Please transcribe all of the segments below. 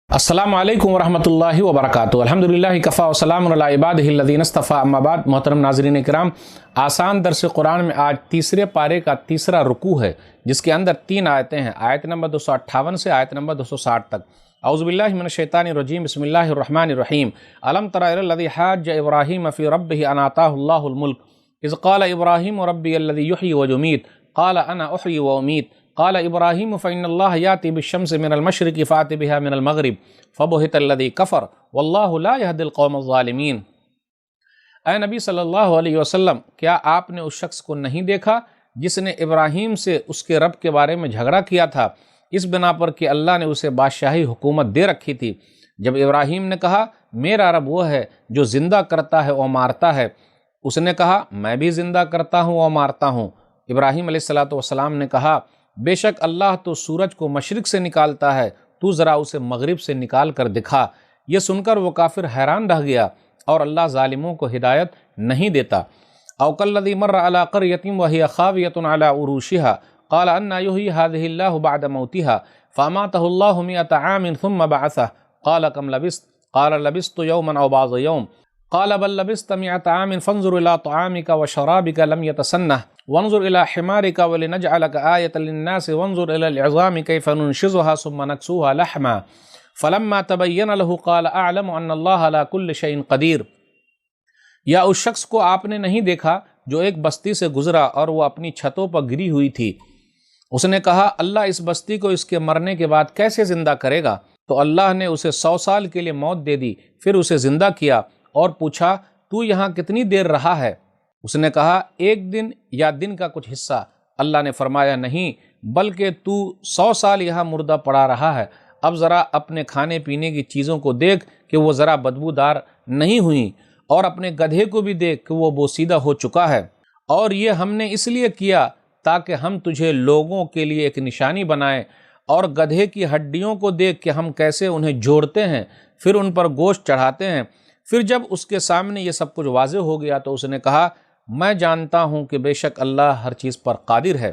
अस्सलामु अलैकुम वरहमतुल्लाहि वबरकातुहू। अल्हम्दुलिल्लाहि कफ़ा व सलामुन अला इबादिहिल्लज़ीना इस्तफ़ा, अम्मा बाद। मोहतरम नाज़रीन किराम, आसान दर्स कुरान में आज तीसरे पारे का तीसरा रुकू है, जिसके अंदर 3 आयतें हैं। आयत नंबर 258 से आयत नंबर 260 तक। औज़ु बिल्लाहि मिनश शैतानिर रजीम, बिस्मिल्लाहिर रहमानिर रहीम। अलम तरा इलल्लज़ी हज्ज इब्राहीम फ़ी रब्बिही अन आताहुल्लाहुल मुल्क इज़ क़ाल इब्राहीम रब्बियल्लज़ी युह्यी व युमीत क़ाल अना उह्यी व उमीत क़ाल इब्राहीम फ़इन्नल्लाह याति बिश्शम्सि मिनल मशरिक़ि फ़ाति बिहा मिनल मग़रिब फ़बुहितल्लज़ी कफ़र वल्लाहु ला यहदिल क़ौमज़ ज़ालिमीन। ऐ नबी सल्लल्लाहु अलैहि वसल्लम, क्या आपने उस शख्स को नहीं देखा जिसने इब्राहीम से उसके रब के बारे में झगड़ा किया था, इस बिना पर कि अल्लाह ने उसे बादशाही हुकूमत दे रखी थी। जब इब्राहीम ने कहा मेरा रब वो है जो ज़िंदा करता है और मारता है, उसने कहा मैं भी ज़िंदा करता हूँ और मारता हूँ। इब्राहीम अलैहिस्सलातु वस्सलाम ने कहा बेशक अल्लाह तो सूरज को मशरिक़ से निकालता है, तू ज़रा उसे मग़रिब से निकाल कर दिखा। ये सुनकर वो काफिर हैरान रह गया और अल्लाह ज़ालिमों को हिदायत नहीं देता। औ कल्लज़ी मर्रा अला क़र्यतिन व हिय ख़ावियतुन अला उरूशिहा क़ाल अन्ना युह्यी हाज़िहिल्लाहु बअद मौतिहा फ़अमातहुल्लाहु मिअत आमिन थुम्मा बअसह क़ाल कम लबिस्त क़ाल लबिस्तु यौमन औ बअज़ यौम क़ाल बल लबिस्त मिअत आमिन फ़न्ज़ुर इला तआमिका व शराबिका लम यतसन्नह वन्ज़ुर इला हिमारिका वलिनजअलक आयतन लिन्नासि वन्ज़ुर इलल इज़ामि कैफ़ नुनशिज़ुहा सुम्मा नक्सुहा लहमा फ़लम्मा तबय्यन लहु क़ाल अअलमु अन्नल्लाह अला कुल्लि शैइन क़दीर। या उस शख्स को आपने नहीं देखा जो एक बस्ती से गुजरा और वो अपनी छतों पर गिरी हुई थी। उसने कहा अल्लाह इस बस्ती को इसके मरने के बाद कैसे ज़िंदा करेगा? तो अल्लाह ने उसे 100 साल के लिए मौत दे दी, फिर उसे ज़िंदा किया और पूछा तू यहाँ कितनी देर रहा है? उसने कहा 1 दिन या दिन का कुछ हिस्सा। अल्लाह ने फरमाया नहीं, बल्कि तू 100 साल यहाँ मुर्दा पड़ा रहा है। अब ज़रा अपने खाने पीने की चीज़ों को देख कि वो ज़रा बदबूदार नहीं हुई, और अपने गधे को भी देख कि वो बोसीदा हो चुका है। और ये हमने इसलिए किया ताकि हम तुझे लोगों के लिए एक निशानी बनाएं। और गधे की हड्डियों को देख कि हम कैसे उन्हें जोड़ते हैं, फिर उन पर गोश्त चढ़ाते हैं। फिर जब उसके सामने ये सब कुछ वाज़ेह हो गया तो उसने कहा मैं जानता हूँ कि बेशक अल्लाह हर चीज़ पर कादिर है।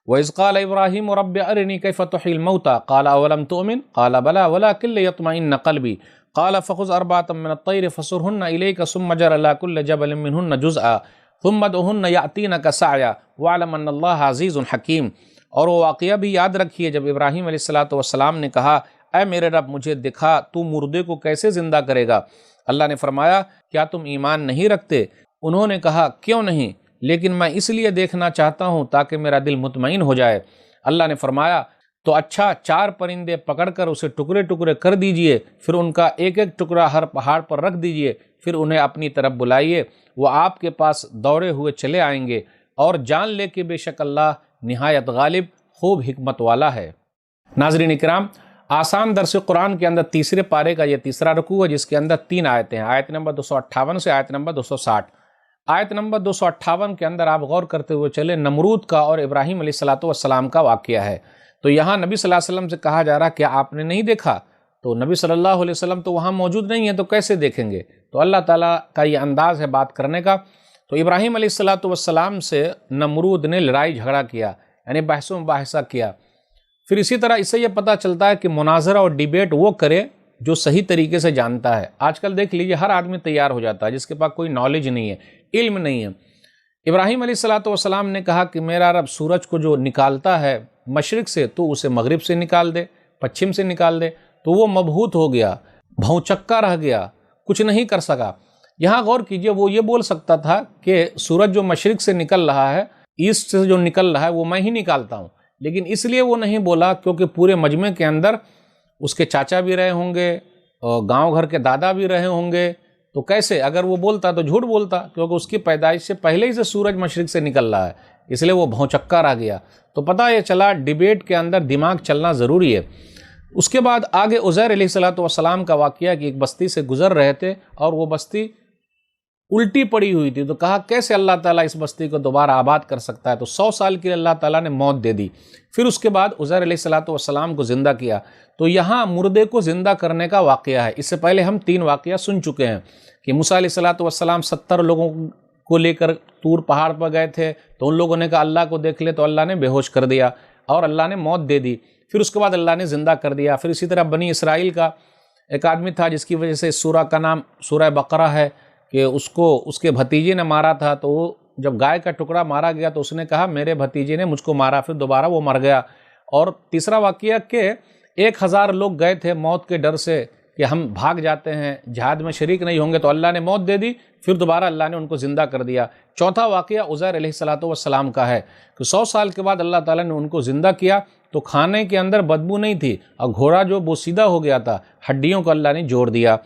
वइज़ क़ाल इब्राहीम रब्बि अरिनी कैफ़ तुह्यिल मौता क़ाल अवलम तुअमिन क़ाल बला वलाकिन लियत्मइन्न क़ल्बी क़ाल फ़ख़ुज़ अर्बअतम मिनत तैर फ़सुरहुन्न इलैका सुम्मा जअल अला कुल्लि जबलिन मिनहुन्न जुज़अ सुम्मा उदउहुन्न यातीनका सअया वअलम अन्नल्लाह अज़ीज़ुन हकीम। और वो वाक़या भी याद रखिए जब इब्राहीम अलैहिस्सलातु वस्सलाम ने कहा ऐ मेरे रब मुझे दिखा, तू मुर्दे को कैसे ज़िंदा करेगा? अल्लाह ने फरमाया क्या तुम ईमान नहीं रखते? उन्होंने कहा क्यों नहीं, लेकिन मैं इसलिए देखना चाहता हूँ ताकि मेरा दिल मुतमईन हो जाए। अल्लाह ने फरमाया तो अच्छा 4 परिंदे पकड़कर उसे टुकड़े टुकड़े कर दीजिए, फिर उनका एक एक टुकड़ा हर पहाड़ पर रख दीजिए, फिर उन्हें अपनी तरफ बुलाइए, वो आपके पास दौड़े हुए चले आएंगे। और जान ले कि बेशक अल्लाह निहायत गालिब खूब हिकमत वाला है। नाज़रीन इकराम, आसान दर्स कुरान के अंदर तीसरे पारे का यह तीसरा रुकू है, जिसके अंदर 3 आयतें हैं। आयत नंबर 258 से आयत नंबर 260। आयत नंबर 258 के अंदर आप गौर करते हुए चले, नमरूद का और इब्राहीम अलैहिस्सलातु वस्सलाम का वाक़या है। तो यहाँ नबी सल्लल्लाहु अलैहि वसल्लम से कहा जा रहा क्या आपने नहीं देखा? तो नबी सल्लल्लाहु अलैहि वसल्लम तो वहाँ मौजूद नहीं है, तो कैसे देखेंगे? तो अल्लाह ताला का ये अंदाज़ है बात करने का। तो इब्राहीम अलैहिस्सलातु वस्सलाम से नमरूद ने लड़ाई झगड़ा किया, यानी बहसो मुबाहिसा किया। फिर इसी तरह इससे यह पता चलता है कि मुनाजरा और डिबेट वो करे जो सही तरीके से जानता है। आजकल देख लीजिए हर आदमी तैयार हो जाता है जिसके पास कोई नॉलेज नहीं है, इल्म नहीं है। इब्राहीम अलैहिस्सलातु वस्सलाम ने कहा कि मेरा रब सूरज को जो निकालता है मशरिक़ से, तो उसे मग़रिब से निकाल दे, पश्चिम से निकाल दे। तो वो मबहूत हो गया, भौचक्का रह गया, कुछ नहीं कर सका। यहाँ गौर कीजिए, वो ये बोल सकता था कि सूरज जो मशरिक़ से निकल रहा है, ईस्ट से जो निकल रहा है वो मैं ही निकालता हूँ, लेकिन इसलिए वो नहीं बोला क्योंकि पूरे मजमे के अंदर उसके चाचा भी रहे होंगे और गांव घर के दादा भी रहे होंगे। तो कैसे, अगर वो बोलता तो झूठ बोलता, क्योंकि उसकी पैदाइश से पहले ही से सूरज मशरिक़ से निकल रहा है, इसलिए वो भौचक्का रह गया। तो पता ये चला डिबेट के अंदर दिमाग चलना ज़रूरी है। उसके बाद आगे उज़ैर अलैहिस्सलातु वस्सलाम का वाक़या कि एक बस्ती से गुज़र रहे थे और वो बस्ती उल्टी पड़ी हुई थी। तो कहा कैसे अल्लाह ताला इस बस्ती को दोबारा आबाद कर सकता है? तो 100 साल के लिए अल्लाह ताला ने मौत दे दी। फिर उसके बाद उज़ैर अलैहिस्सलातु वस्सलाम को ज़िंदा किया। तो यहाँ मुर्दे को ज़िंदा करने का वाक़या है। इससे पहले हम 3 वाक़या सुन चुके हैं कि मूसा अलैहिस्सलातु वस्सलाम 70 लोगों को लेकर तूर पहाड़ पर गए थे, तो उन लोगों ने कहा अल्लाह को देख ले, तो अल्लाह ने बेहोश कर दिया और अल्लाह ने मौत दे दी। फिर उसके बाद अल्लाह ने ज़िंदा कर दिया। फिर इसी तरह बनी इसराइल का ایک آدمی تھا جس کی وجہ سے اس سورہ کا نام سورہ بقرہ ہے کہ اس کو اس کے بھتیجے نے مارا تھا، تو وہ جب گائے کا ٹکڑا مارا گیا تو اس نے کہا میرے بھتیجے نے مجھ کو مارا، پھر دوبارہ وہ مر گیا۔ اور تیسرا واقعہ کہ 1000 لوگ گئے تھے موت کے ڈر سے کہ ہم بھاگ جاتے ہیں، جہاد میں شریک نہیں ہوں گے، تو اللہ نے موت دے دی، پھر دوبارہ اللہ نے ان کو زندہ کر دیا۔ چوتھا واقعہ عزیر علیہ السلام کا ہے کہ 100 سال کے بعد اللہ تعالیٰ نے ان کو زندہ کیا تو کھانے کے اندر بدبو نہیں تھی، اور گھوڑا جو بوسیدہ ہو گیا تھا، ہڈیوں کو اللہ نے جوڑ دیا۔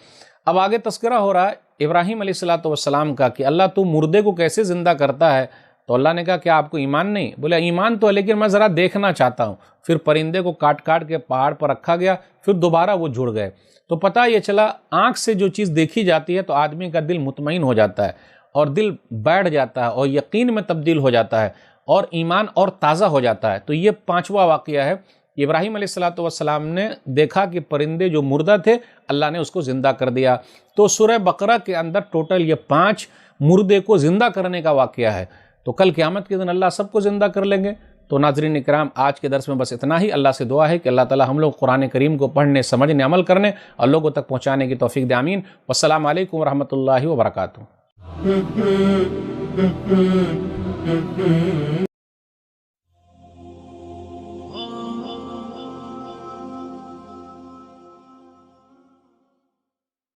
اب آگے تذکرہ ہو رہا ہے ابراہیم علیہ السلام کا کہ اللہ تو مردے کو کیسے زندہ کرتا ہے؟ تو اللہ نے کہا کیا آپ کو ایمان نہیں؟ بولے ایمان تو ہے لیکن میں ذرا دیکھنا چاہتا ہوں۔ پھر پرندے کو کاٹ کاٹ کے پہاڑ پر رکھا گیا، پھر دوبارہ وہ جڑ گئے۔ تو پتہ یہ چلا آنکھ سے جو چیز دیکھی جاتی ہے تو آدمی کا دل مطمئن ہو جاتا ہے اور دل بیٹھ جاتا ہے اور یقین میں تبدیل ہو جاتا ہے اور ایمان اور تازہ ہو جاتا ہے۔ تو یہ 5واں واقعہ ہے، ابراہیم علیہ السلام نے دیکھا کہ پرندے جو مردہ تھے اللہ نے اس کو زندہ کر دیا۔ تو سورہ بقرہ کے اندر ٹوٹل یہ 5 مردے کو زندہ کرنے کا واقعہ ہے۔ تو کل قیامت کے دن اللہ سب کو زندہ کر لیں گے۔ تو ناظرین اکرام، آج کے درس میں بس اتنا ہی۔ اللہ سے دعا ہے کہ اللہ تعالی ہم لوگ قرآن کریم کو پڑھنے، سمجھنے، عمل کرنے اور لوگوں تک پہنچانے کی توفیق دے، آمین۔ والسلام علیکم ورحمۃ اللہ وبرکاتہ۔